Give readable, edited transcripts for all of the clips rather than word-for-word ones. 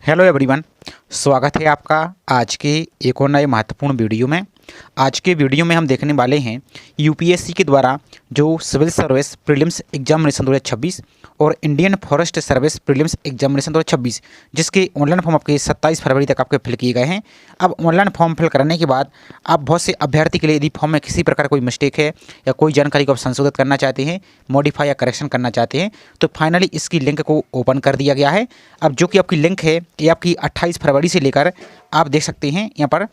Hello everyone, स्वागत है आपका आज के एक और नए महत्वपूर्ण वीडियो में। आज के वीडियो में हम देखने वाले हैं यूपीएससी के द्वारा जो सिविल सर्विस प्रीलिम्स एग्जामिनेशन 2026 और Indian forest service prelims examination 2026 जिसके ऑनलाइन फॉर्म आपके 27 फरवरी तक आपके फिल किए गए हैं। अब ऑनलाइन फॉर्म फिल करने के बाद आप बहुत से अभ्यर्थी के लिए यदि फॉर्म में किसी प्रकार कोई मिस्टेक है या कोई जानकारी को आप संशोधित करना चाहते हैं, मॉडिफाई या करेक्शन करना चाहते हैं, तो फाइनली इसकी लिंक को ओपन कर दिया गया है। अब जो कि आपकी लिंक है ये आपकी 28 फरवरी से लेकर आप देख सकते हैं यहाँ पर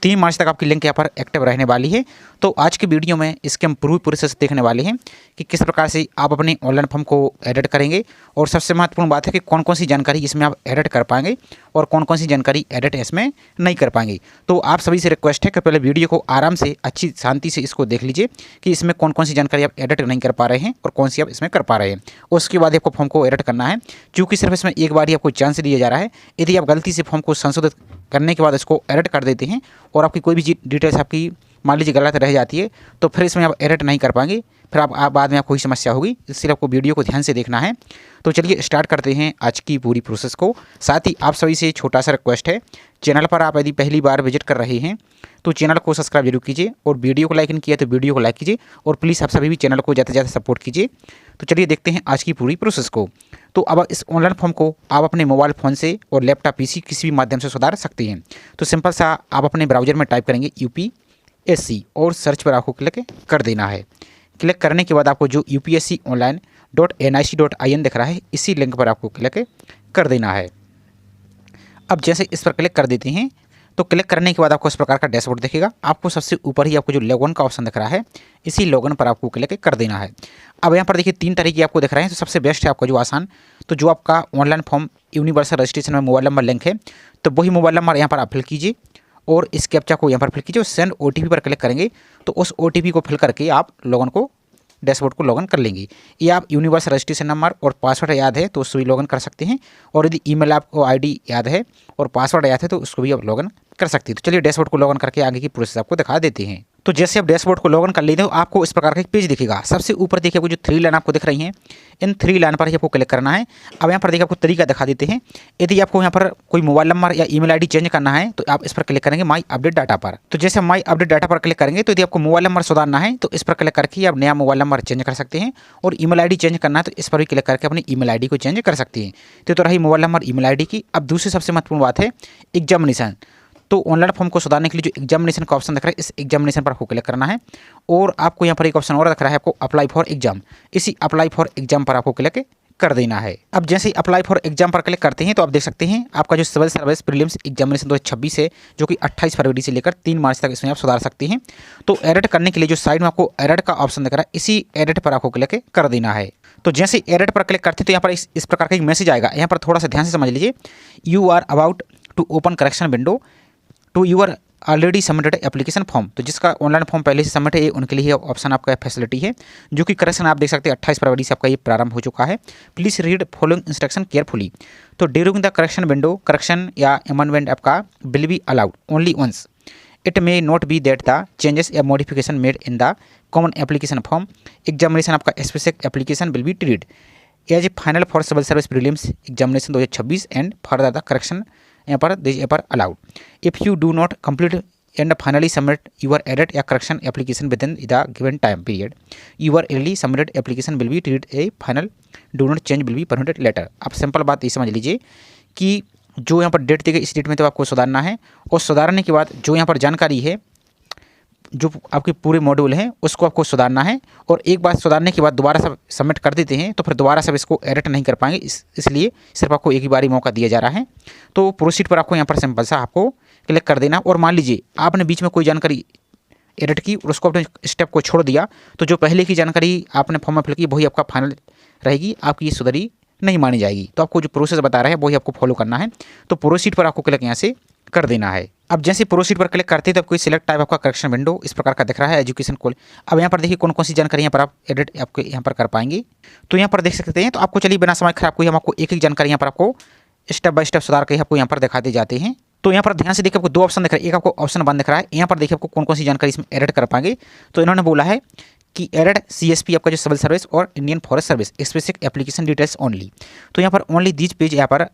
3 मार्च तक आपकी लिंक यहाँ पर एक्टिव रहने वाली है। तो आज के वीडियो में इसके हम पूरी प्रोसेस देखने वाले हैं कि किस प्रकार से आप अपने ऑनलाइन फॉर्म को एडिट करेंगे और सबसे महत्वपूर्ण बात है कि कौन कौन सी जानकारी इसमें आप एडिट कर पाएंगे और कौन कौन सी जानकारी एडिट इसमें नहीं कर पाएंगे। तो आप सभी से रिक्वेस्ट है कि पहले वीडियो को आराम से अच्छी शांति से इसको देख लीजिए कि इसमें कौन कौन सी जानकारी आप एडिट नहीं कर पा रहे हैं और कौन सी आप इसमें कर पा रहे हैं। उसके बाद आपको फॉर्म को एडिट करना है, क्योंकि सिर्फ इसमें एक बार ही आपको चांस दिया जा रहा है। यदि आप गलती से फॉर्म को संशोधित करने के बाद इसको एडिट कर देते हैं और आपकी कोई भी डिटेल्स आपकी मान लीजिए गलत रह जाती है तो फिर इसमें आप एडिट नहीं कर पाएंगे, फिर आप बाद में आपको कोई समस्या होगी। इसलिए आपको वीडियो को ध्यान से देखना है। तो चलिए स्टार्ट करते हैं आज की पूरी प्रोसेस को। साथ ही आप सभी से छोटा सा रिक्वेस्ट है, चैनल पर आप यदि पहली बार विजिट कर रहे हैं तो चैनल को सब्सक्राइब जरूर कीजिए और वीडियो को लाइक नहीं किया तो वीडियो को लाइक कीजिए और प्लीज़ आप सभी भी चैनल को ज़्यादा से ज़्यादा सपोर्ट कीजिए। तो चलिए देखते हैं आज की पूरी प्रोसेस को। तो अब इस ऑनलाइन फॉर्म को आप अपने मोबाइल फ़ोन से और लैपटॉप पीसी किसी भी माध्यम से सुधार सकते हैं। तो सिंपल सा आप अपने ब्राउजर में टाइप करेंगे यूपीएससी और सर्च पर आपको क्लिक कर देना है। क्लिक करने के बाद आपको जो upsconline.nic.in दिख रहा है इसी लिंक पर आपको क्लिक कर देना है। अब जैसे इस पर क्लिक कर देते हैं तो क्लिक करने के बाद आपको इस प्रकार का डैशबोर्ड दिखेगा। आपको सबसे ऊपर ही आपको जो लॉगिन का ऑप्शन दिख रहा है इसी लॉगिन पर आपको क्लिक कर देना है। अब यहाँ पर देखिए 3 तरीके आपको दिख रहे हैं। तो सबसे बेस्ट है आपका जो आसान, तो जो आपका ऑनलाइन फॉर्म यूनिवर्सल रजिस्ट्रेशन में मोबाइल नंबर लिंक है तो वही मोबाइल नंबर यहाँ पर आप फिल कीजिए और इस कैप्चा को यहाँ पर फिल कीजिए और सेंड OTP पर क्लिक करेंगे तो उस OTP को फिल करके आप लॉगिन को डैशबोर्ड को लॉगिन कर लेंगे। ये आप यूनिवर्सल रजिस्ट्रेशन नंबर और पासवर्ड याद है तो उससे भी लॉगिन कर सकते हैं, और यदि ईमेल आपको आईडी याद है और पासवर्ड याद है तो उसको भी आप लॉगिन कर सकते हैं। तो चलिए डैशबोर्ड को लॉगिन करके आगे की प्रोसेस आपको दिखा देते हैं। तो जैसे आप डैशबोर्ड को लॉगिन कर लेते हो आपको इस प्रकार का एक पेज दिखेगा। सबसे ऊपर देखिए आपको जो 3 लाइन आपको दिख रही हैं, इन 3 लाइन पर ही आपको क्लिक करना है। अब यहाँ पर देखिए आपको तरीका दिखा देते हैं। यदि आपको यहाँ पर कोई मोबाइल नंबर या ईमेल आईडी चेंज करना है तो आप इस पर क्लिक करेंगे माई अपडेट डाटा पर। तो जैसे माई अपडेट डाटा पर क्लिक करेंगे तो यदि आपको मोबाइल नंबर सुधारना है तो इस पर क्लिक करके आप नया मोबाइल नंबर चेंज कर सकते हैं, और ईमेल आईडी चेंज करना है तो इस पर भी क्लिक करके अपनी ईमेल आईडी को चेंज कर सकते हैं। तो रही मोबाइल नंबर ईमेल आईडी की। अब दूसरी सबसे महत्वपूर्ण बात है एग्जामिनेशन। तो ऑनलाइन फॉर्म को सुधारने के लिए जो एग्जामिनेशन का ऑप्शन दिख रहा है इस एग्जामिनेशन पर आपको क्लिक करना है, और आपको यहाँ पर एक ऑप्शन और दिख रहा है आपको अप्लाई फॉर एग्जाम। इसी अप्लाई फॉर एग्जाम पर आपको क्लिक कर देना है। अब जैसे ही अप्लाई फॉर एग्जाम पर क्लिक करते हैं तो आप देख सकते हैं आपका जो सिविल सर्विस प्रीलिम्स एग्जामिनेशन 2026 है जो कि 28 फरवरी से लेकर 3 मार्च तक इसमें आप सुधार सकते हैं। तो एडिट करने के लिए जो साइड में आपको एडिट का ऑप्शन दिख रहा है इसी एडिट पर आपको क्लिक कर देना है। तो जैसे एडिट पर क्लिक करते हैं तो यहाँ पर इस प्रकार का एक मैसेज आएगा। यहाँ पर थोड़ा सा ध्यान से समझ लीजिए, you are about to open correction window to your already submitted application form. तो जिसका ऑनलाइन फॉर्म पहले से सबमिट है उनके लिए ऑप्शन आपका फैसिलिटी है, जो कि करेक्शन आप देख सकते हैं 28 फरवरी से आपका ये प्रारंभ हो चुका है। Please read following instruction carefully. तो during the correction window correction या अमेंडमेंट आपका will be allowed only once. It may not be that the changes या modification made in the common application form examination आपका specific application will be treated as a final for civil service prelims examination 2026 and further the correction यहाँ पर this पर allowed. If you do not complete and finally submit your edit या correction application within the given time period your early submitted application will be treat a final do not change will be permitted later. आप simple बात ये समझ लीजिए कि जो यहाँ पर डेट दी गई इस डेट में तो आपको सुधारना है, और सुधारने के बाद जो यहाँ पर जानकारी है जो आपके पूरे मॉड्यूल हैं उसको आपको सुधारना है, और एक बार सुधारने के बाद दोबारा सब सबमिट कर देते हैं तो फिर दोबारा सब इसको एडिट नहीं कर पाएंगे। इसलिए सिर्फ आपको एक ही बारी मौका दिया जा रहा है। तो प्रोसीड पर आपको यहाँ पर सिंपल सा आपको क्लिक कर देना, और मान लीजिए आपने बीच में कोई जानकारी एडिट की और उसको अपने स्टेप को छोड़ दिया तो जो पहले की जानकारी आपने फॉर्म में फिल की वही आपका फाइनल रहेगी, आपकी ये सुधारी नहीं मानी जाएगी। तो आपको जो प्रोसेस बता रहा है वही आपको फॉलो करना है। तो प्रोसीड पर आपको क्लिक यहाँ से कर देना है। अब जैसे प्रोसीड पर क्लिक करते हैं तो कोई सिलेक्ट टाइप आपका करेक्शन विंडो इस प्रकार का दिख रहा है एजुकेशन कॉल। अब यहाँ पर देखिए कौन कौन सी जानकारी यहाँ पर आप एडिट आपके यहाँ पर कर पाएंगे। तो यहाँ पर देख सकते हैं। तो आपको चलिए बिना समय खराब हम आपको एक एक जानकारी यहाँ पर आपको स्टेप बाय स्टेप सुधार के आपको यहाँ पर दिखाते जाते हैं। तो यहाँ पर ध्यान से देखिए आपको 2 ऑप्शन दिख रहा है, एक आपको ऑप्शन 1 दिख रहा है। यहाँ पर देखिए आपको कौन कौन सी जानकारी इसमें एडिट कर पाएंगे। तो इन्होंने बोला है कि एडिट CSP आपका जो सिविल सर्विस और Indian forest service specific application details only. तो यहाँ पर ओनली दीज पेज यहाँ पर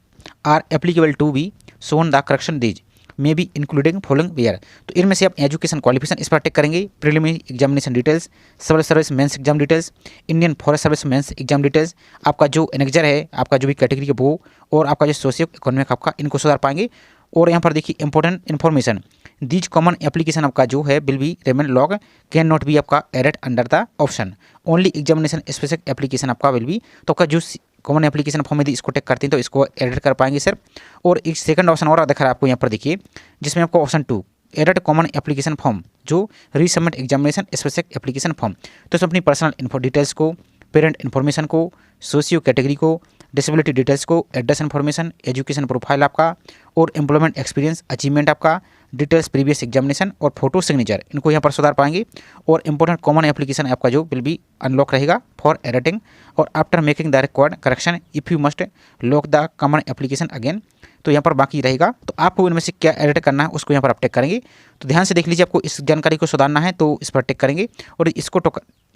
are applicable to be shown the correction these may be including following where. तो इनमें से आप एजुकेशन क्वालिफिकेशन इस पर टिक करेंगे, preliminary examination details, civil service mains exam details, Indian forest service mains exam details, आपका जो एनेक्जर है आपका जो भी कैटेगरी है वो, और आपका जो सोशियो इकोनॉमिक आपका, इनको सुधार पाएंगे। और यहाँ पर देखिए important information, these common application आपका जो है will be remain log can not be आपका edit under the option, only examination specific application आपका विल बी। तो आपका जो कॉमन एप्लीकेशन फॉर्म यदि इसको टेक करते हैं तो इसको एडिट कर पाएंगे सर। और एक सेकंड ऑप्शन और दिख रहा है आपको यहाँ पर देखिए, जिसमें आपको option 2 edit common application form जो resubmit examination specific application form, तो इसमें अपनी पर्सनल इन्फो डिटेल्स को, पेरेंट इन्फॉर्मेशन को, सोशियो कैटेगरी को, डिसेबिलिटी डिटेल्स को, एड्रेस इन्फॉर्मेशन, एजुकेशन प्रोफाइल आपका, और एम्प्लॉयमेंट एक्सपीरियंस, अचीवमेंट आपका, डिटेल्स प्रीवियस एग्जामिनेशन और फोटो सिग्नेचर, इनको यहाँ पर सुधार पाएंगे। और इंपॉर्टेंट कॉमन एप्लीकेशन आपका जो विल बी अनलॉक रहेगा फॉर एडिटिंग, और after making the required correction if you must lock the common application again, तो यहाँ पर बाकी रहेगा। तो आपको इनमें से क्या एडिट करना है उसको यहाँ पर आप टिक करेंगे। तो ध्यान से देख लीजिए, आपको इस जानकारी को सुधारना है तो इस पर टिक करेंगे, और इसको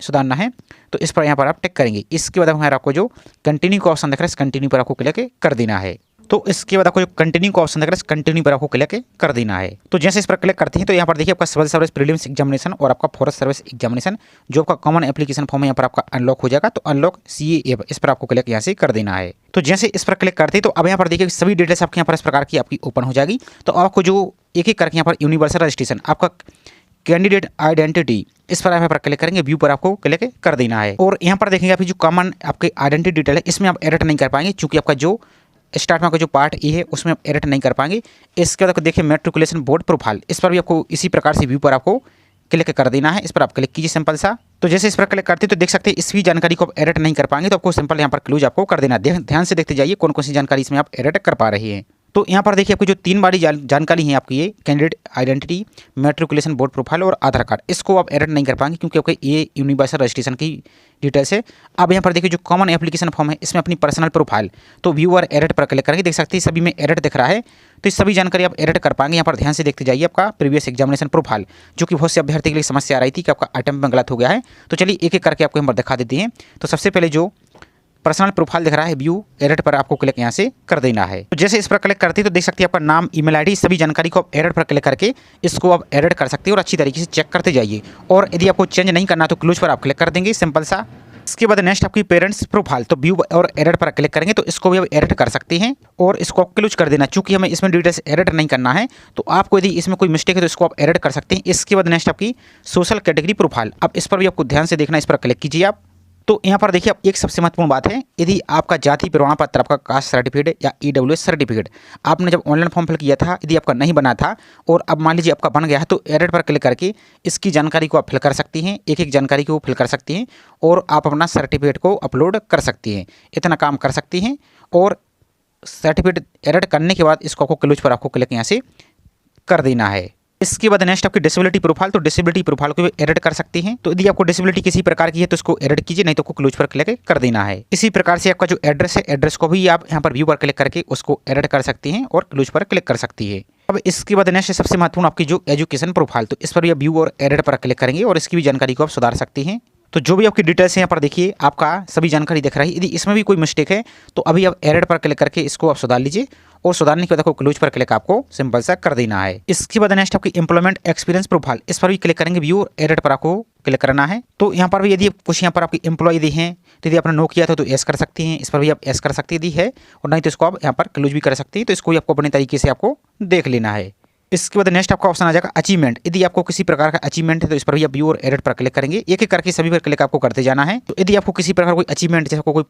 सुधारना है तो इस पर यहाँ पर आप टिक करेंगे। इसके बाद हमारा आपको जो कंटिन्यू का ऑप्शन दिख रहा है इस कंटिन्यू पर आपको क्लिक कर देना है। तो इसके बाद आपको जो कंटिन्यू का ऑप्शन दिख रहा है कंटिन्यू पर आपको क्लिक कर देना है। तो जैसे इस पर क्लिक करते हैं तो यहाँ पर देखिए आपका सिविल सर्विस प्रीलिम्स एग्जामिनेशन और आपका फॉरेस्ट सर्विस एग्जामिनेशन जो आपका कॉमन एप्लीकेशन फॉर्म है यहाँ पर आपका अनलॉक हो जाएगा। तो अनलॉक CA इस पर आपको क्लिक यहाँ से कर देना है। तो जैसे इस पर क्लिक करते हैं तो अब यहाँ पर देखिए सभी डिटेल्स आपके यहाँ पर इस प्रकार की आपकी ओपन हो जाएगी। तो आपको जो एक एक करके यहाँ पर यूनिवर्सल रजिस्ट्रेशन आपका कैंडिडेट आइडेंटिटी इस पर यहाँ पर क्लिक करेंगे, व्यू पर आपको क्लिक कर देना है। और यहाँ पर देखेंगे आप जो कॉमन आपके आइडेंटिटी डिटेल है इसमें आप एडिट नहीं कर पाएंगे, क्योंकि आपका जो स्टार्ट में आपका जो पार्ट ए है उसमें आप एडिट नहीं कर पाएंगे। इसके बाद देखिए मेट्रिकुलेशन बोर्ड प्रोफाइल, इस पर भी आपको इसी प्रकार से व्यू पर आपको क्लिक कर देना है। इस पर आप क्लिक कीजिए सिंपल सा। तो जैसे इस पर क्लिक करते हैं तो देख सकते हैं इसकी जानकारी को आप एडिट नहीं कर पाएंगे, तो आपको सिंपल यहाँ पर क्लोज आपको कर देना है। ध्यान से देखते जाइए कौन कौन सी जानकारी इसमें आप एडिट कर पा रहे हैं। तो यहाँ पर देखिए आपकी जो 3 बारी जानकारी है आपकी, ये candidate identity, matriculation board profile और आधार कार्ड, इसको आप एडिट नहीं कर पाएंगे क्योंकि आपके ये यूनिवर्सल रजिस्ट्रेशन की डिटेल्स है। अब यहाँ पर देखिए जो कॉमन एप्लीकेशन फॉर्म है इसमें अपनी पर्सनल प्रोफाइल, तो व्यू और एडिट पर क्लिक करेंगे, देख सकते हैं सभी में एडिट दिख रहा है। तो इस सभी जानकारी आप एडिट कर पाएंगे। यहाँ पर ध्यान से देखते जाइए आपका प्रीवियस एग्जामिनेशन प्रोफाइल, जो कि बहुत से अभ्यर्थी के लिए समस्या आ रही थी कि आपका अटेम्प्ट में गलत हो गया है। तो चलिए एक एक करके आपको यहाँ पर दिखा देते हैं। तो सबसे पहले जो पर्सनल प्रोफाइल दिख रहा है व्यू एडिट पर आपको क्लिक यहाँ से कर देना है। तो जैसे इस पर क्लिक करते हैं तो देख सकते हैं आपका नाम, ईमेल आईडी, सभी जानकारी को आप एडिट पर क्लिक करके इसको आप एडिट कर सकते हैं और अच्छी तरीके से चेक करते जाइए। और यदि आपको चेंज नहीं करना तो क्लोज पर आप क्लिक कर देंगे सिंपल सा। इसके बाद नेक्स्ट आपकी पेरेंट्स प्रोफाइल, तो व्यू और एडिट पर क्लिक करेंगे तो इसको भी आप एडिट कर सकते हैं और इसको क्लोज कर देना। चूंकि हमें इसमें डिटेल्स एडिट नहीं करना है तो आपको यदि इसमें कोई मिस्टेक है तो इसको आप एडिट कर सकते हैं। इसके बाद नेक्स्ट आपकी सोशल कैटेगरी प्रोफाइल, अब इस पर भी आपको ध्यान से देखना, इस पर क्लिक कीजिए आप। तो यहाँ पर देखिए एक सबसे महत्वपूर्ण बात है, यदि आपका जाति प्रमाण पत्र, आपका कास्ट सर्टिफिकेट या EWS सर्टिफिकेट आपने जब ऑनलाइन फॉर्म फिल किया था यदि आपका नहीं बना था और अब मान लीजिए आपका बन गया है, तो एडिट पर क्लिक करके इसकी जानकारी को आप फिल कर सकती हैं, एक एक जानकारी को फिल कर सकती हैं और आप अपना सर्टिफिकेट को अपलोड कर सकती हैं। इतना काम कर सकती हैं और सर्टिफिकेट एडिट करने के बाद इसको आपको क्लोज पर आपको क्लिक यहाँ से कर देना है। इसके बाद नेक्स्ट आपकी डिसेबिलिटी प्रोफाइल, तो डिसेबिलिटी प्रोफाइल को भी एडिट कर सकती हैं। तो यदि आपको डिसेबिलिटी किसी प्रकार की है तो इसको एडिट कीजिए, नहीं तो आपको क्लोज पर क्लिक कर देना है। इसी प्रकार से आपका जो एड्रेस है, एड्रेस को भी आप यहाँ पर व्यू पर क्लिक करके उसको एडिट कर सकती हैं और क्लोज पर क्लिक कर सकती है। अब इसके बाद नेक्स्ट सबसे महत्वपूर्ण आपकी जो एजुकेशन प्रोफाइल, तो इस पर भी आप व्यू और एडिट पर क्लिक करेंगे और इसकी भी जानकारी को आप सुधार सकती हैं। तो जो भी आपकी डिटेल्स है यहाँ पर देखिए आपका सभी जानकारी दिख रही है। यदि इसमें भी कोई मिस्टेक है तो अभी आप एडिट पर क्लिक करके इसको आप सुधार लीजिए और सुधारने के बाद आपको क्लोज पर क्लिक आपको सिंपल सा कर देना है। इसके बाद नेक्स्ट आपकी एम्प्लॉयमेंट एक्सपीरियंस प्रोफाइल, इस पर भी क्लिक करेंगे, व्यू और एडिट पर आपको क्लिक करना है। तो यहाँ पर भी यदि कुछ यहाँ पर आपकी एम्प्लॉय यदि हैं तो यदि आपने नो किया था तो एस कर सकती हैं, इस पर भी आप एस कर सकती यदि है, और नहीं तो इसको आप यहाँ पर क्लोज भी कर सकती है। तो इसको भी आपको अपने तरीके से आपको देख लेना है। इसके बाद नेक्स्ट आपका ऑप्शन आ जाएगा अचीवमेंट, यदि आपको किसी प्रकार का अचीवमेंट है तो इस पर भी आप व्यू और एडिट पर क्लिक करेंगे, एक एक करके सभी पर क्लिक आपको करते जाना है। तो यदि आपको किसी प्रकार कोई अचीवमेंट जैसे कोई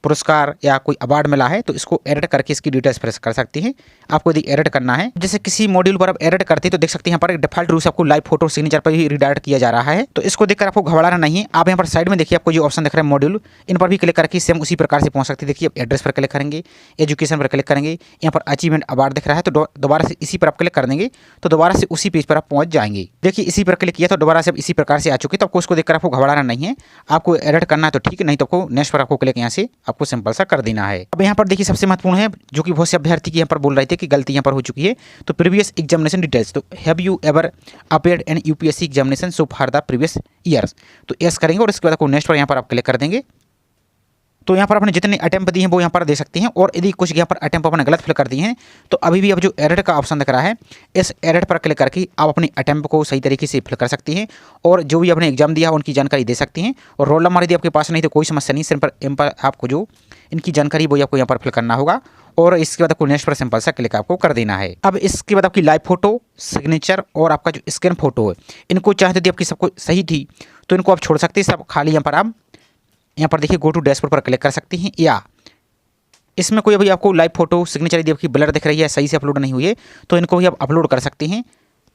पुरस्कार या कोई अवार्ड मिला है तो इसको एडिट करके इसकी डिटेल्स प्रेस कर सकती हैं। आपको यदि एडिट करना है, जैसे किसी मॉड्यूल पर आप एडिट करते हैं तो देख सकते हैं यहाँ पर डिफॉल्ट रूप से आपको लाइव फोटो सिग्नेचर पर ही रिडायरेक्ट किया जा रहा है। तो इसको देखकर आपको घबराना नहीं है। आप यहाँ पर साइड में देखिए आपको जो ऑप्शन दिख रहा है मॉड्यूल, इन पर भी क्लिक करके सेम उसी प्रकार से पहुंच सकते हैं। देखिए आप एड्रेस पर क्लिक करेंगे, एजुकेशन पर क्लिक करेंगे, यहाँ पर अचीवमेंट अवार्ड दिख रहा है तो दोबारा से इसी पर आप क्लिक कर देंगे तो दोबारा से उसी पेज पर आप पहुंच जाएंगे। देखिए इसी पर क्लिक किया तो दोबारा से इसी प्रकार से आ चुके, तो आपको उसको देखकर आपको घबराना नहीं है। आपको एडिट करना है तो ठीक, नहीं तो आपको नेक्स्ट पर आपको क्लिक यहाँ से आपको सिंपल सा कर देना है। अब यहाँ पर देखिए सबसे महत्वपूर्ण है जो कि बहुत से अभ्यर्थी की यहाँ पर बोल रहे थे कि गलती यहाँ पर हो चुकी है, तो प्रीवियस एग्जामिनेशन डिटेल्स, तो have you ever appeared in UPSC examination so for the previous years, तो यस करेंगे और इसके बाद आपको नेक्स्ट पर यहाँ पर आप क्लिक कर देंगे। तो यहाँ पर आपने जितने अटेम्प्ट दिए हैं वो यहाँ पर दे सकते हैं। और यदि कुछ यहाँ पर अटेम्प्ट आपने गलत फिल कर दिए हैं तो अभी भी अब जो एडिट का ऑप्शन दिख रहा है, इस एडिट पर क्लिक करके आप अपने अटेम्प्ट को सही तरीके से फिल कर सकती हैं और जो भी आपने एग्जाम दिया है उनकी जानकारी दे सकती हैं। और रोल नंबर यदि आपके पास नहीं तो कोई समस्या नहीं, सिर्फ इन पर आपको जो इनकी जानकारी वो आपको यहाँ पर फिल करना होगा और इसके बाद आपको नेक्स्ट पर सिंपल सा क्लिक आपको कर देना है। अब इसके बाद आपकी लाइव फोटो, सिग्नेचर और आपका जो स्कैन फोटो है, इनको चाहते यदि आपकी सबको सही थी तो इनको आप छोड़ सकते हैं, सब खाली यहाँ पर आप यहाँ पर देखिए गो टू डैशबोर्ड पर क्लिक कर सकती हैं। या इसमें कोई अभी आपको लाइव फोटो, सिग्नेचर यदि आपकी ब्लर दिख रही है, सही से अपलोड नहीं हुई है तो इनको भी आप अपलोड कर सकते हैं,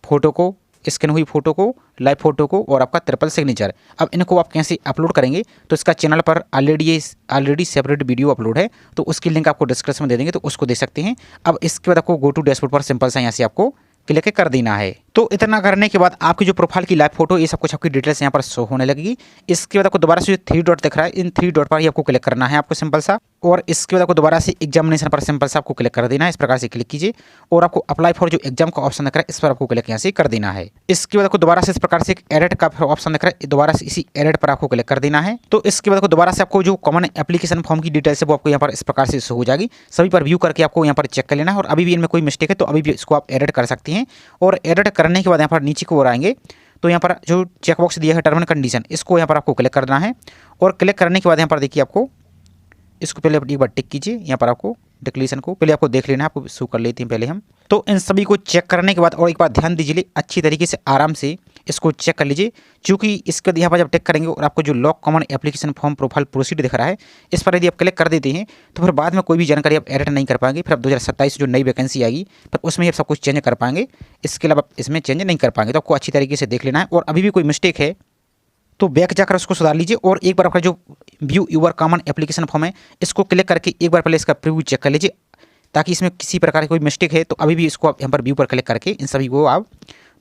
फोटो को, स्कैन हुई फोटो को, लाइव फोटो को और आपका ट्रिपल सिग्नेचर। अब इनको आप कैसे अपलोड करेंगे तो इसका चैनल पर ऑलरेडी सेपरेट वीडियो अपलोड है, तो उसकी लिंक आपको डिस्क्रिप्शन में दे देंगे, तो उसको देख सकते हैं। अब इसके बाद आपको गो टू डैशबोर्ड पर सिंपल सा यहाँ से आपको क्लिक कर देना है। तो इतना करने के बाद आपकी जो प्रोफाइल की लाइव फोटो, ये सब कुछ आपकी डिटेल्स यहाँ पर शो होने लगेगी। इसके बाद आपको दोबारा से 3 डॉट दिख रहा है, इन 3 डॉट पर ही आपको क्लिक करना है आपको सिंपल सा। और इसके बाद आपको दोबारा से एग्जामिनेशन पर सिंपल सा आपको क्लिक कर देना है, इस प्रकार से क्लिक कीजिए और आपको अप्लाई फॉर जो एग्जाम का ऑप्शन दिख रहा है इस पर आपको क्लिक यहाँ से कर देना है। इसके बाद आपको दोबारा से इस प्रकार से एक एडिट का ऑप्शन दिख रहा है, दोबारा से इसी एडिट पर आपको क्लिक कर देना है। तो इसके बाद आपको दोबारा से आपको जो कॉमन एप्लीकेशन फॉर्म की डिटेल्स है वो आपको यहाँ पर इस प्रकार से शो हो जाएगी, सभी पर व्यू करके आपको यहाँ पर चेक कर लेना है। और अभी भी इनमें कोई मिस्टेक है तो अभी भी इसको आप एडिट कर सकती हैं। और एडिट करने के बाद यहाँ पर नीचे को आएंगे तो यहाँ पर जो चेकबॉक्स दिया है टर्म एंड कंडीशन, इसको यहाँ पर आपको क्लिक करना है। और क्लिक करने के बाद यहाँ पर देखिए आपको इसको पहले एक बार टिक कीजिए, यहाँ पर आपको डिक्लेरेशन को पहले आपको देख लेना है, आपको शो कर लेते हैं पहले हम। तो इन सभी को चेक करने के बाद और एक बार ध्यान दीजिए, अच्छी तरीके से आराम से इसको चेक कर लीजिए, क्योंकि इसके बाद यहाँ पर जब टिक करेंगे और आपको जो lock common application form profile proceed दिख रहा है इस पर यदि आप क्लिक कर देते हैं तो फिर बाद में कोई भी जानकारी आप एडिट नहीं कर पाएंगे। फिर आप 2027 जो नई वैकेंसी आएगी फिर उसमें आप सब कुछ चेंज कर पाएंगे, इसके अलावा इसमें चेंज नहीं कर पाएंगे। तो आपको अच्छी तरीके से देख लेना है और अभी भी कोई मिस्टेक है तो बैक जाकर उसको सुधार लीजिए। और एक बार आपका जो view your common application form है इसको क्लिक करके एक बार पहले इसका प्रीव्यू चेक कर लीजिए, ताकि इसमें किसी प्रकार की कोई मिस्टेक है तो अभी भी इसको आप यहाँ पर व्यू पर क्लिक करके इन सभी को आप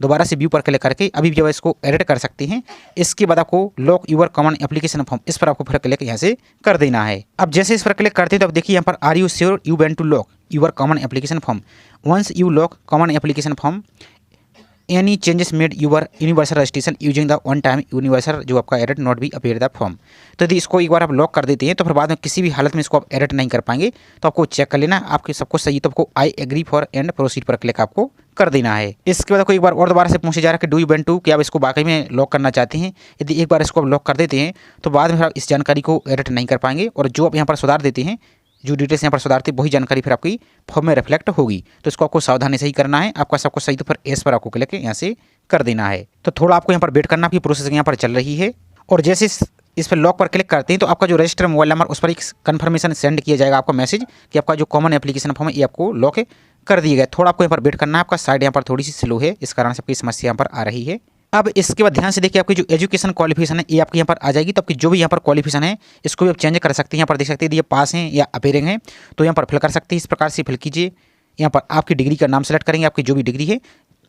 दोबारा से व्यू पर क्लिक करके अभी भी इसको एडिट कर सकते हैं। इसके बाद आपको lock your common application form, इस पर आपको फिर क्लिक यहाँ से कर देना है। अब जैसे इस पर क्लिक करते हैं तो अब देखिए यहाँ पर are you sure you want to lock your common application form, once you lock common application form any changes made your universal registration using the one time universal जो आपका एडिट नॉट भी अपीयर द फॉर्म। तो यदि इसको एक बार आप lock कर देते हैं तो फिर बाद में किसी भी हालत में इसको आप एडिट नहीं कर पाएंगे, तो आपको चेक कर लेना आपके सब कुछ सही, तो आपको I agree for and proceed पर क्लिक आपको कर देना है। इसके बाद आपको एक बार और दोबारा से पूछे जा रहा है कि डू यू वांट टू, कि आप इसको वाकई में लॉक करना चाहते हैं। यदि एक बार इसको आप लॉक कर देते हैं तो बाद में आप इस जानकारी को एडिट नहीं कर पाएंगे और जो आप यहाँ पर सुधार देते हैं, जो डिटेल्स यहाँ पर सुधारते वही जानकारी फिर आपकी फॉर्म में रिफ्लेक्ट होगी। तो इसको आपको सावधानी से ही करना है, आपका सब कुछ सही तो फिर एस पर आपको क्लिक यहाँ से कर देना है। तो थोड़ा आपको यहाँ पर वेट करना, आपकी प्रोसेसिंग यहाँ पर चल रही है। और जैसे इस पर लॉक पर क्लिक करते हैं तो आपका जो रजिस्टर मोबाइल नंबर उस पर एक कन्फर्मेशन सेंड किया जाएगा आपको मैसेज कि आपका जो कॉमन एप्लीकेशन फॉर्म है ये आपको लॉक कर दिया गया। थोड़ा आपको यहाँ पर वेट करना है, आपका साइड यहाँ पर थोड़ी सी स्लो है, इस कारण से आपकी समस्या यहाँ पर आ रही है। अब इसके बाद ध्यान से देखिए आपकी जो एजुकेशन क्वालिफिकेशन है ये आपके यहाँ पर आ जाएगी। तो आपकी जो भी यहाँ पर क्वालिफिकेशन है इसको भी आप चेंज कर सकते हैं। यहाँ पर देख सकते हैं ये पास हैं या अपीयरिंग है तो यहाँ पर फिल कर सकते हैं, इस प्रकार से फिल कीजिए। यहाँ पर आपकी डिग्री का नाम सेलेक्ट करेंगे, आपकी जो भी डिग्री है,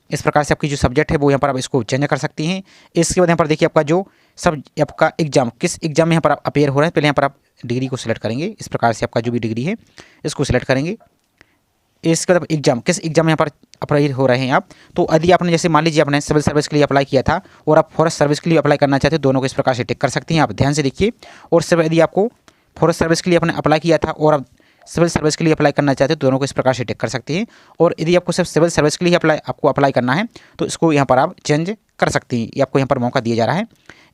इस प्रकार से आपकी जो सब्जेक्ट है वो यहाँ पर आप इसको चेंज कर सकती हैं। इसके बाद यहाँ पर देखिए आपका जो सब आपका एग्जाम, किस एग्जाम में यहाँ पर आप अपीयर हो रहे हैं, पहले यहाँ पर आप डिग्री को सिलेक्ट करेंगे, इस प्रकार से आपका जो भी डिग्री है इसको सिलेक्ट करेंगे। इसके बाद एग्जाम, किस एग्जाम में यहाँ पर अप्लाई हो रहे हैं आप, तो यदि आपने जैसे मान लीजिए आपने सिविल सर्विस के लिए अप्लाई किया था और आप फॉरेस्ट सर्विस के लिए अप्लाई करना चाहते हैं, दोनों को इस प्रकार से टिक कर सकते हैं। आप ध्यान से देखिए। और सिर्फ यदि आपको फॉरेस्ट सर्विस के लिए आपने अप्लाई किया था और आप सिविल सर्विस के लिए अप्लाई करना चाहते हैं, दोनों को इस प्रकार से टिक कर सकते हैं। और यदि आपको सिर्फ सिविल सर्विस के लिए आपको अप्लाई करना है तो इसको यहाँ पर आप चेंज कर सकती हैं, ये आपको यहाँ पर मौका दिया जा रहा है।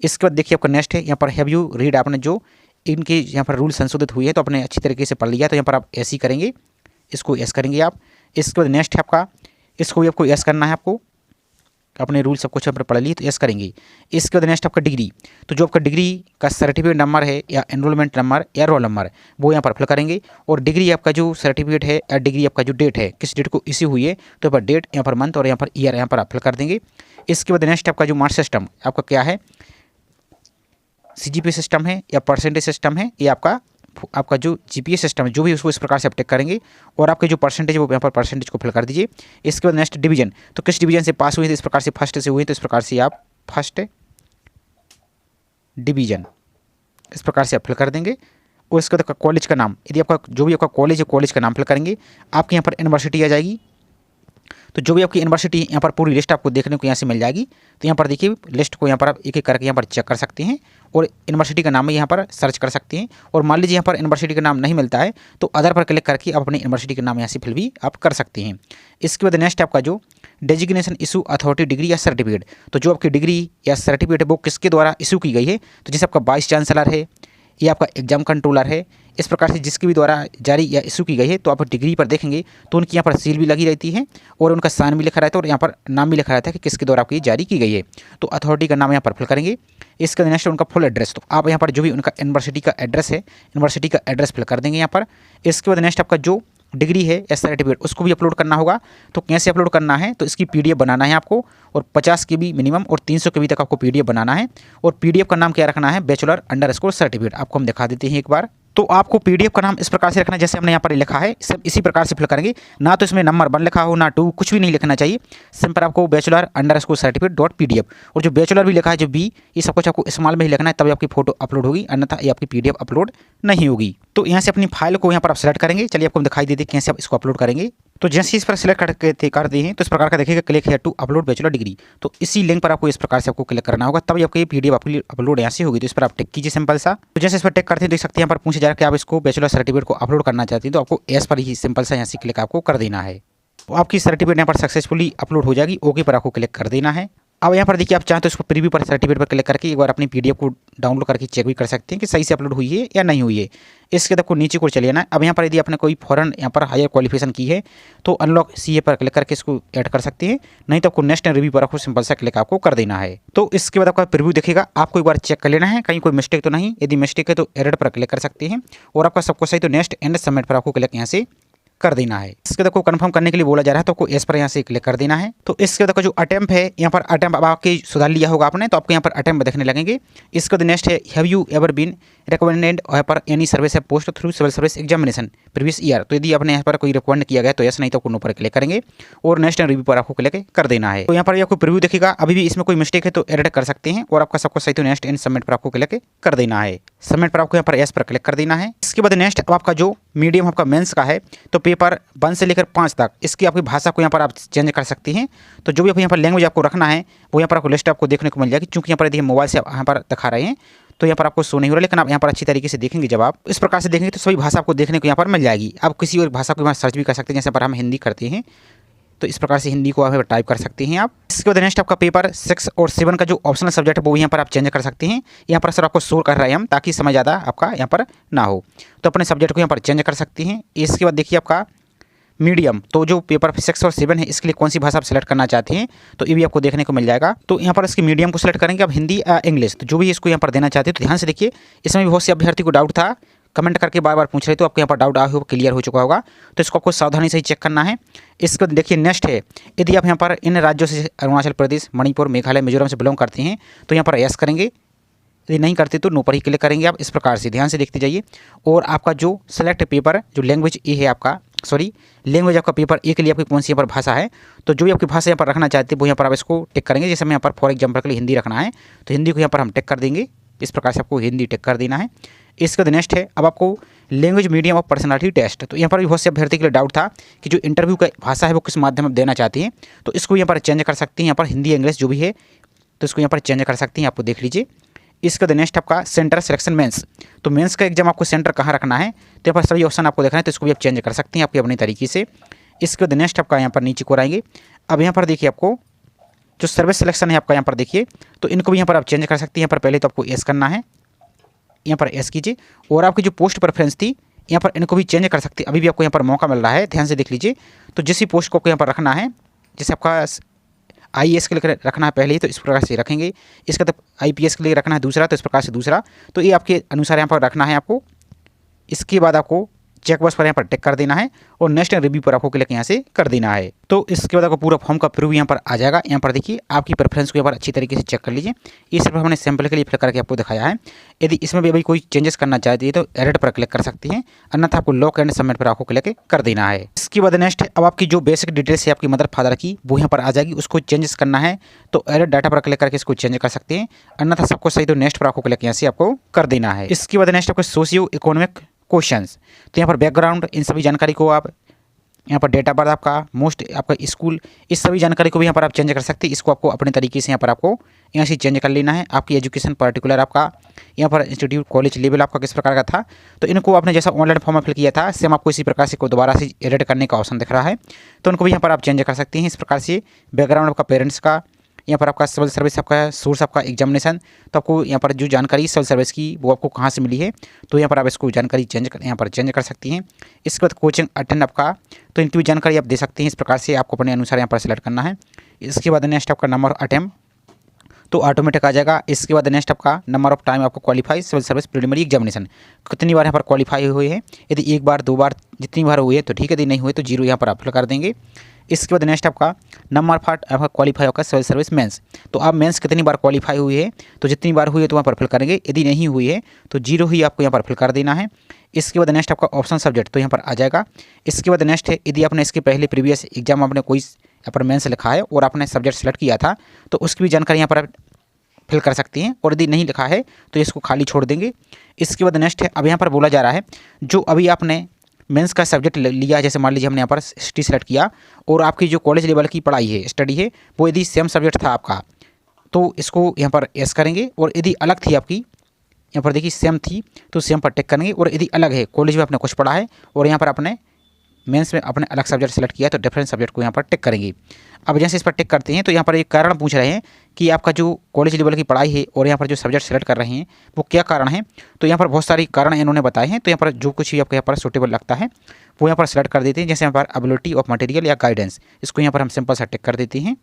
इसके बाद देखिए आपका नेक्स्ट है यहाँ पर हैव यू रीड, आपने जो इनके यहाँ पर रूल संशोधित हुई है तो आपने अच्छी तरीके से पढ़ लिया, तो यहाँ पर आप ऐसे ही करेंगे, इसको यस करेंगे आप। इसके बाद नेक्स्ट है आपका, इसको भी आपको यस करना है, आपको अपने रूल सब कुछ यहाँ पर पढ़ लिए तो यस करेंगे। इसके बाद नेक्स्ट आपका डिग्री, तो जो आपका डिग्री का सर्टिफिकेट नंबर है या एनरोलमेंट नंबर या रोल नंबर वो यहाँ पर फिल करेंगे। और डिग्री आपका जो सर्टिफिकेट है या डिग्री आपका जो डेट है, किस डेट को इश्यू हुई है, तो यहाँ पर डेट, यहाँ पर मंथ और यहाँ पर ईयर यहाँ पर आप फिल कर देंगे। इसके बाद नेक्स्ट आपका जो मार्क्स सिस्टम आपका क्या है, CGPA सिस्टम है या परसेंटेज सिस्टम है, ये आपका जो GPA सिस्टम है, जो भी उसको इस प्रकार से आप टिक करेंगे। और आपके जो परसेंटेज है वो यहाँ पर परसेंटेज को फिल कर दीजिए। इसके बाद नेक्स्ट डिवीजन, तो किस डिवीजन से पास हुई तो इस प्रकार से फर्स्ट से हुई तो इस प्रकार से आप फर्स्ट डिवीजन इस प्रकार से आप फिल कर देंगे। और इसके बाद कॉलेज का नाम, यदि आपका जो भी आपका कॉलेज है कॉलेज का नाम फिल करेंगे। आपके यहाँ पर यूनिवर्सिटी आ जाएगी, तो जो भी आपकी यूनिवर्सिटी यहाँ पर पूरी लिस्ट आपको देखने को यहाँ से मिल जाएगी। तो यहाँ पर देखिए लिस्ट को यहाँ पर आप एक एक करके यहाँ पर चेक कर सकते हैं और यूनिवर्सिटी का नाम यहाँ पर सर्च कर सकते हैं। और मान लीजिए यहाँ पर यूनिवर्सिटी का नाम नहीं मिलता है तो अदर पर क्लिक करके आप अपनी यूनिवर्सिटी का नाम यहाँ से फिल भी आप कर सकते हैं। इसके बाद नेक्स्ट आपका जो डेजिग्नेशन इशू अथॉरिटी डिग्री या सर्टिफिकेट, तो जो आपकी डिग्री या सर्टिफिकेट है वो किसके द्वारा इशू की गई है, तो जैसे आपका वाइस चांसलर है या आपका एग्जाम कंट्रोलर है, इस प्रकार से जिसके भी द्वारा जारी या इशू की गई है तो आप डिग्री पर देखेंगे तो उनकी यहाँ पर सील भी लगी रहती है और उनका साइन भी लिखा रहता है और यहाँ पर नाम भी लिखा रहता है कि किसके द्वारा आपकी जारी की गई है। तो अथॉरिटी का नाम यहाँ पर फिल करेंगे। इसके नेक्स्ट उनका फुल एड्रेस, तो आप यहाँ पर जो भी उनका यूनिवर्सिटी का एड्रेस है यूनिवर्सिटी का एड्रेस फिल कर देंगे यहाँ पर। इसके बाद नेक्स्ट आपका जो डिग्री है या सर्टिफिकेट उसको भी अपलोड करना होगा। तो कैसे अपलोड करना है, तो इसकी पीडीएफ बनाना है आपको और 50 KB मिनिमम और 300 KB तक आपको पीडीएफ बनाना है। और पीडीएफ का नाम क्या रखना है, बैचलर _ सर्टिफिकेट। आपको हम दिखा देते हैं एक बार। तो आपको पीडीएफ का नाम इस प्रकार से रखना है जैसे हमने यहाँ पर लिखा है, सब इसी प्रकार से फिल करेंगे। ना तो इसमें नंबर 1 लिखा हो ना 2, कुछ भी नहीं लिखना चाहिए। सिंपल आपको बैचलर_सर्टिफिकेट.pdf और जो बैचलर भी लिखा है जो बी, ये सब कुछ आपको स्मॉल में ही लिखना है, तभी आपकी फोटो अपलोड होगी, अन्यथा ये आपकी पीडीएफ अपलोड नहीं होगी। तो यहाँ से अपनी फाइल को यहाँ पर आप सेलेक्ट करेंगे। चलिए आपको दिखाई देते हैं कैसे आप इसको अपलोड करेंगे। तो जैसे इस पर सेलेक्ट करते हैं तो इस प्रकार का देखिएगा क्लिक है टू अपलोड बैचलर डिग्री। तो इसी लिंक पर आपको इस प्रकार से आपको क्लिक करना होगा, तभी आपको ये पीडीएफ आपकी अपलोड यहाँ से होगी। तो इस पर आप टिक कीजिए सिंपल सा। तो जैसे इस पर टिक करते हैं देख सकते हैं यहाँ पर पूछे जा रहा है कि आप इसको बैचलर सर्टिफिकेट को अपलोड करना चाहते हैं, तो आपको एस पर ही सिंपल सा यहाँ से क्लिक आपको कर देना है। तो आपकी सर्टिफिकेट यहाँ पर सक्सेसफुली अपलोड हो जाएगी। ओके पर आपको क्लिक कर देना है। अब यहाँ पर देखिए आप चाहें तो इसको प्रीव्यू पर सर्टिफिकेट पर क्लिक करके एक बार अपनी पीडीएफ को डाउनलोड करके चेक भी कर सकते हैं कि सही से अपलोड हुई है या नहीं हुई है। इसके तक को नीचे को चले जाना है। अब यहाँ पर यदि आपने कोई फॉरेन यहाँ पर हायर क्वालिफिकेशन की है तो अनलॉक सीए पर क्लिक करके इसको ऐड कर सकते हैं, नहीं तो आपको नेक्स्ट रिव्यू पर आपको सिंपल सा क्लिक आपको कर देना है। तो इसके बाद आपका प्रीव्यू दिखेगा, आपको एक बार चेक कर लेना है कहीं कोई मिस्टेक तो नहीं। यदि मिस्टेक है तो एडिट पर क्लिक कर सकते हैं और आपका सबको सही तो नेक्स्ट एंड सबमिट पर आपको क्लिक यहाँ से कर देना है। इसके बाद को कंफर्म करने के लिए बोला जा रहा है तो आपको एस पर यहाँ से क्लिक कर देना है। तो इसके बाद का जो अटेम्प्ट है यहाँ पर अटेम्प्ट अब आपके सुधार लिया होगा आपने, तो आपको यहाँ पर अटेम्प्ट देखने लगेंगे। इसके बाद नेक्स्ट है have you ever been recommended यहाँ पर एनी सर्विस है post through civil service examination previous year. तो यदि आपने यहाँ पर कोई रिकमेंड किया गया तो यस, नहीं तो आपको नो पर क्लिक करेंगे और नेक्स्ट रिव्यू पर आपको क्लिक कर देना है। तो यहाँ पर आपको प्रीव्यू दिखेगा, अभी भी इसमें कोई मिस्टेक है तो एडिट कर सकते हैं और आपका सबको सही तो नेक्स्ट एंड सबमिट पर आपको क्लिक कर देना है। सबमिट पर आपको यहाँ पर यस पर क्लिक कर देना है। इसके बाद नेक्स्ट अब आपका जो मीडियम आपका मेंस का है तो पेपर 1 से लेकर 5 तक इसकी आपकी भाषा को यहाँ पर आप चेंज कर सकते हैं। तो जो भी यहाँ पर लैंग्वेज आपको रखना है वो यहाँ पर आपको लिस्ट आपको देखने को मिल जाएगी। क्योंकि यहाँ पर देखिए मोबाइल से यहाँ पर दिखा रहे हैं तो यहाँ पर आपको शो नहीं हो रहा, लेकिन आप यहाँ पर अच्छी तरीके से देखेंगे, जब आप इस प्रकार से देखेंगे तो सभी भाषा आपको देखने को यहाँ पर मिल जाएगी। आप किसी और भाषा को यहाँ सर्च भी कर सकते हैं, जैसे पर हम हिंदी करते हैं तो इस प्रकार से हिंदी को आप टाइप कर सकते हैं आप। इसके बाद नेक्स्ट आपका पेपर 6 और 7 का जो ऑप्शनल सब्जेक्ट है वो यहाँ पर आप चेंज कर सकते हैं। यहाँ पर सर आपको शो कर रहे हैं हम, ताकि समय ज़्यादा आपका यहाँ पर ना हो, तो अपने सब्जेक्ट को यहाँ पर चेंज कर सकते हैं। इसके बाद देखिए आपका मीडियम, तो जो पेपर 6 और 7 है इसके लिए कौन सी भाषा आप सेलेक्ट करना चाहते हैं तो ये भी आपको देखने को मिल जाएगा। तो यहाँ पर इसके मीडियम को सेलेक्ट करेंगे आप, हिंदी या इंग्लिश, तो जो भी इसको यहाँ पर देना चाहते हैं। तो ध्यान से देखिए, इसमें भी बहुत से अभ्यर्थी को डाउट था, कमेंट करके बार बार पूछ रहे, तो आपको यहाँ पर डाउट आया हो क्लियर हो चुका होगा, तो इसको आपको सावधानी से ही चेक करना है। इसको देखिए नेक्स्ट है, यदि आप यहाँ पर इन राज्यों से अरुणाचल प्रदेश, मणिपुर, मेघालय, मिजोरम से बिलोंग करते हैं तो यहाँ पर यस करेंगे, यदि नहीं करते तो नो पर ही क्लिक करेंगे आप। इस प्रकार से ध्यान से देखते जाइए। और आपका जो सेलेक्ट पेपर जो लैंग्वेज ए है आपका, लैंग्वेज आपका पेपर ए के लिए आपकी कौन सी यहाँ पर भाषा है, तो जो भी आपकी भाषा यहाँ पर रखना चाहते हैं वो यहाँ पर आप इसको टिक करेंगे। जैसे मैं यहाँ पर फॉर एग्जाम्पल के लिए हिंदी रखना है तो हिंदी को यहाँ पर हम टिक कर देंगे। इस प्रकार से आपको हिंदी टिक कर देना है। इसके बाद नेक्स्ट है अब आपको language medium of personality test, तो यहाँ पर भी बहुत से अभ्यर्थी के लिए डाउट था कि जो इंटरव्यू का भाषा है वो किस माध्यम में देना चाहते हैं, तो इसको यहाँ पर चेंज कर सकते हैं। यहाँ पर हिंदी इंग्लिश जो भी है तो इसको यहाँ पर चेंज कर सकते हैं, आपको देख लीजिए। इसके बाद नेक्स्ट आपका सेंटर सिलेक्शन मेंस, तो मेंस का एग्जाम आपको सेंटर कहाँ रखना है तो यहाँ पर सभी ऑप्शन आपको देखना है, तो इसको भी आप चेंज कर सकते हैं आपके अपने तरीके से। इसके बाद नेक्स्ट आपका यहाँ पर नीचे को आएंगे। अब यहाँ पर देखिए आपको जो सर्विस सिलेक्शन है आपका यहाँ पर देखिए, तो इनको भी यहाँ पर आप चेंज कर सकते हैं। यहाँ पर पहले तो आपको एस करना है, यहाँ पर एस कीजिए। और आपकी जो पोस्ट प्रेफरेंस थी यहाँ पर इनको भी चेंज कर सकते हैं, अभी भी आपको यहाँ पर मौका मिल रहा है, ध्यान से देख लीजिए। तो जिस पोस्ट को आपको यहाँ पर रखना है, जैसे आपका IAS के लिए रखना है पहले ही तो इस प्रकार से रखेंगे, इसका तो IPS के लिए रखना है दूसरा तो इस प्रकार से दूसरा, तो ये आपके अनुसार यहाँ पर रखना है आपको। इसके बाद आपको चेकबॉक्स पर यहाँ पर टिक कर देना है और नेक्स्ट रिव्यू पर आपको क्लिक यहाँ से कर देना है। तो इसके बाद आपको पूरा फॉर्म का प्रीव्यू यहाँ पर आ जाएगा। यहाँ पर देखिए आपकी प्रेफरेंस को यहाँ पर अच्छी तरीके से चेक कर लीजिए। ये सिर्फ हमने सैंपल के लिए फिल करके आपको दिखाया है। यदि इसमें भी अभी कोई चेंजेस करना चाहती है तो एडिट पर क्लिक कर सकती हैं, अन्यथा आपको लॉक एंड सबमिट पर आपको क्लिक कर देना है। इसके बाद नेक्स्ट अब आपकी जो बेसिक डिटेल्स है आपकी मदर फादर की वो यहाँ पर आ जाएगी, उसको चेंजेस करना है तो एडिट डाटा पर क्लिक करके इसको चेंज कर सकते हैं, अन्यथा सबको सही तो नेक्स्ट पर आपको क्लिक यहाँ से आपको कर देना है। इसके बाद नेक्स्ट आपको सोशियो इकोनॉमिक क्वेश्चंस, तो यहाँ पर बैकग्राउंड इन सभी जानकारी को आप यहाँ पर डेट ऑफ बर्थ आपका, मोस्ट आपका स्कूल, इस सभी जानकारी को भी यहाँ पर आप चेंज कर सकते हैं। इसको आपको अपने तरीके से यहाँ पर आपको यहाँ से चेंज कर लेना है। आपकी एजुकेशन पर्टिकुलर आपका यहाँ पर इंस्टीट्यूट कॉलेज लेवल आपका किस प्रकार का था, तो इनको आपने जैसा ऑनलाइन फॉर्म में फिल किया था सेम आपको इसी प्रकार से को दोबारा से एडिट करने का ऑप्शन दिख रहा है, तो उनको भी यहाँ पर आप चेंज कर सकते हैं। इस प्रकार से बैकग्राउंड आपका पेरेंट्स का, यहाँ पर आपका सिविल सर्विस आपका सोर्स आपका एग्जामिनेशन, तो आपको यहाँ पर जो जानकारी सिविल सर्विस की वो आपको कहाँ से मिली है, तो यहाँ पर आप इसको जानकारी यहाँ पर चेंज कर सकती हैं। इसके बाद कोचिंग अटेंड आपका, तो इनकी भी जानकारी आप दे सकते हैं। इस प्रकार से आपको अपने अनुसार यहाँ पर सेलेक्ट करना है। इसके बाद नेक्स्ट आपका नंबर अटेम्प्ट, तो ऑटोमेटिक आ जाएगा। इसके बाद नेक्स्ट आपका नंबर ऑफ टाइम आपको qualify civil service preliminary examination, कितनी बार यहाँ पर क्वालिफाई हुए हैं। यदि एक बार, दो बार, जितनी बार हुए तो ठीक है, यदि नहीं हुए तो 0 यहाँ पर आप फिल कर देंगे। इसके बाद नेक्स्ट आपका नंबर ऑफ आपका क्वालिफाई होगा सिविल सर्विस मेंस, तो आप मेंस कितनी बार क्वालिफाई हुई है, तो जितनी बार हुई है तो वहाँ पर फिल करेंगे। यदि नहीं हुई है तो 0 ही आपको यहाँ पर फिल कर देना है। इसके बाद नेक्स्ट आपका ऑप्शन सब्जेक्ट, तो यहाँ पर आ जाएगा। इसके बाद नेक्स्ट है, यदि आपने इसके पहले प्रीवियस एग्जाम आपने कोई यहाँ पर मेंस लिखा है और आपने सब्जेक्ट सेलेक्ट किया था, तो उसकी भी जानकारी यहाँ पर आप फिल कर सकती हैं। और यदि नहीं लिखा है तो इसको खाली छोड़ देंगे। इसके बाद नेक्स्ट है, अब यहाँ पर बोला जा रहा है जो अभी आपने मेंस का सब्जेक्ट लिया, जैसे मान लीजिए हमने यहाँ पर हिस्ट्री सेलेक्ट किया और आपकी जो कॉलेज लेवल की पढ़ाई है, स्टडी है, वो यदि सेम सब्जेक्ट था आपका, तो इसको यहाँ पर एस करेंगे। और यदि अलग थी आपकी, यहाँ पर देखिए सेम थी तो सेम पर टिक करेंगे। और यदि अलग है, कॉलेज में आपने कुछ पढ़ा है और यहाँ पर आपने मेंस में अपने अलग सब्जेक्ट सेलेक्ट किया, तो डिफरेंट सब्जेक्ट को यहाँ पर टिक करेंगे। अब जैसे इस पर टिक करते हैं तो यहाँ पर एक कारण पूछ रहे हैं कि आपका जो कॉलेज लेवल की पढ़ाई है और यहाँ पर जो सब्जेक्ट सेलेक्ट कर रहे हैं वो क्या कारण है, तो यहाँ पर बहुत सारे कारण इन्होंने बताए हैं। तो यहाँ पर जो कुछ भी आपको यहाँ पर सूटेबल लगता है वो यहाँ पर सेलेक्ट कर देते हैं। जैसे यहाँ पर एबिलिटी ऑफ मटेरियल या गाइडेंस, इसको यहाँ पर हम सिंपल सा टिक कर देते हैं।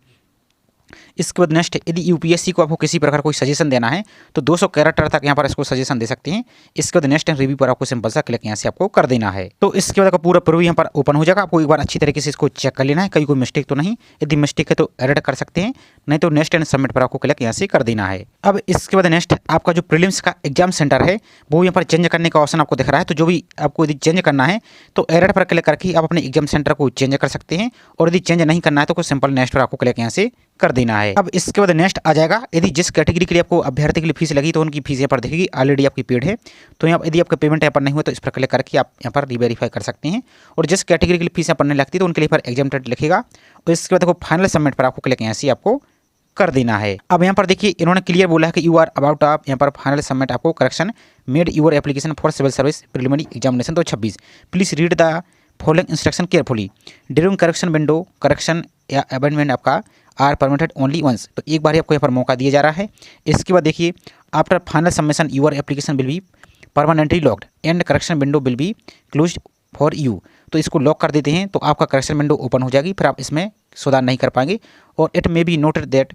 इसके बाद नेक्स्ट, यदि यूपीएससी को आपको किसी प्रकार कोई सजेशन देना है तो 200 कैरेक्टर तक यहाँ पर इसको सजेशन दे सकते हैं। इसके बाद नेक्स्ट रिव्यू पर आपको सिंपल सा क्लिक यहाँ से आपको कर देना है। तो इसके बाद आपका पूरा प्रूव यहाँ पर ओपन हो जाएगा। आपको एक बार अच्छी तरीके से इसको चेक कर लेना है, कहीं कोई मिस्टेक तो नहीं। यदि मिस्टेक है तो एडिट कर सकते हैं, नहीं तो नेक्स्ट एंड सबमिट पर आपको क्लिक यहाँ से कर देना है। अब इसके बाद नेक्स्ट आपका जो प्रीलिम्स का एग्जाम सेंटर है वो यहाँ पर चेंज करने का ऑप्शन आपको दिख रहा है। तो जो भी आपको यदि चेंज करना है तो एडिट पर क्लिक करके आप अपने एग्जाम सेंटर को चेंज कर सकते हैं। और यदि चेंज नहीं करना है तो सिंपल नेक्स्ट पर आपको क्लिक यहाँ से कर देना है। अब इसके बाद नेक्स्ट आ जाएगा, यदि जिस कैटेगरी के लिए आपको अभ्यर्थी के लिए फीस लगी तो उनकी फीस यहाँ पर दिखेगी, ऑलरेडी आपकी पेड है। तो यहाँ यदि आपका पेमेंट यहाँ पर नहीं हुआ तो इस पर क्लिक करके आप यहाँ पर रीवेरीफाई कर सकते हैं। और जिस कैटेगरी के लिए फीस यहाँ पर नहीं लगती तो उनके लिए पर एग्जाम डेट लिखेगा। और इसके बाद आपको फाइनल सबमिट पर आपको क्लिक यहाँ से आपको कर देना है। अब यहाँ पर देखिए इन्होंने क्लियर बोला है कि यू आर अबाउट आप यहाँ पर फाइनल सबमिट आपको correction made your application for civil service preliminary examination 2026, please read the following instruction carefully during correction window, correction या अमेंडमेंट आपका आर परमिटेड ओनली वंस, तो एक बार ही आपको यहाँ पर मौका दिया जा रहा है। इसके बाद देखिए after final submission your application will be permanently locked and correction window will be closed for you, तो इसको लॉक कर देते हैं तो आपका करेक्शन विंडो ओपन हो जाएगी, फिर आप इसमें सुधार नहीं कर पाएंगे। और it may be noted that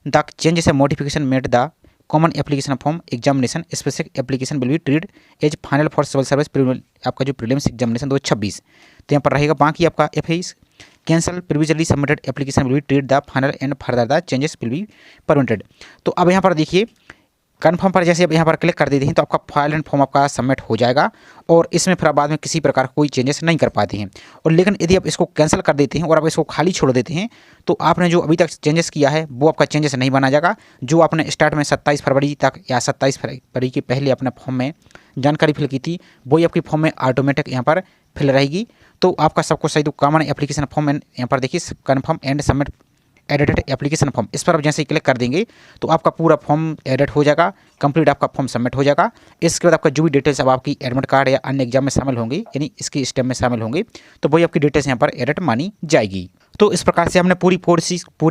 the changes modification made the common application form examination specific application will be treat as final for civil service आपका जो प्रीलिम्स एग्जामिनेशन 2026, तो यहाँ पर रहेगा। बाकी आपका F cancel previously submitted application will be treat the final and further the changes will be permitted. तो अब यहाँ पर देखिए कन्फर्म पर जैसे अब यहाँ पर क्लिक कर देते हैं तो आपका फाइल एंड फॉर्म आपका सबमिट हो जाएगा और इसमें फिर बाद में किसी प्रकार कोई चेंजेस नहीं कर पाते हैं। और लेकिन यदि आप इसको कैंसिल कर देते हैं और आप इसको खाली छोड़ देते हैं तो आपने जो अभी तक चेंजेस किया है वो आपका चेंजेस नहीं बना जाएगा। जो आपने स्टार्ट में 27 फरवरी तक या 27 फरवरी के पहले अपने फॉर्म में जानकारी फिल की थी वही आपकी फॉर्म में ऑटोमेटिक यहाँ पर फिल रहेगी। तो आपका सबको सही, तो कॉमन एप्लीकेशन फॉर्म यहाँ पर देखिए confirm and submit edited application form, इस पर आप जैसे ही क्लिक कर देंगे तो आपका पूरा फॉर्म एडिट हो जाएगा, कंप्लीट आपका फॉर्म सबमिट हो जाएगा। इसके बाद आपका जो भी डिटेल्स अब आपकी एडमिट कार्ड या अन्य एग्जाम में शामिल होंगी, यानी इसकी स्टेप में शामिल होंगे, तो वही आपकी डिटेल्स यहाँ पर एडिट मानी जाएगी। तो इस प्रकार से हमने पूरी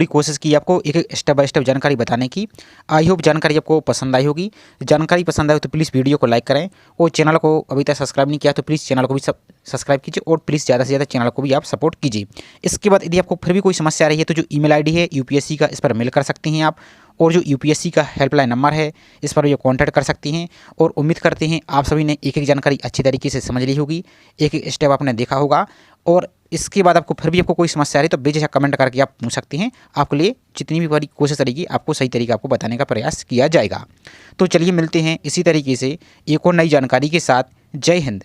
कोशिश की आपको एक एक स्टेप बाय स्टेप जानकारी बताने की। आई होप जानकारी आपको पसंद आई होगी। जानकारी पसंद आई तो प्लीज़ वीडियो को लाइक करें और चैनल को अभी तक सब्सक्राइब नहीं किया तो प्लीज़ चैनल को भी सब्सक्राइब कीजिए और प्लीज़ ज़्यादा से ज़्यादा चैनल को भी आप सपोर्ट कीजिए। इसके बाद यदि आपको फिर भी कोई समस्या आ रही है तो जो ईमेल आईडी है यूपीएससी का, इस पर मेल कर सकती हैं आप। और जो यूपीएससी का हेल्पलाइन नंबर है इस पर भी कॉन्टैक्ट कर सकती हैं। और उम्मीद करते हैं आप सभी ने एक एक जानकारी अच्छी तरीके से समझ ली होगी, एक एक स्टेप आपने देखा होगा। और इसके बाद आपको फिर भी आपको कोई समस्या आ रही है तो बेझिझक कमेंट करके आप पूछ सकते हैं। आपके लिए जितनी भी बड़ी कोशिश रहेगी आपको सही तरीके आपको बताने का प्रयास किया जाएगा। तो चलिए मिलते हैं इसी तरीके से एक और नई जानकारी के साथ। जय हिंद।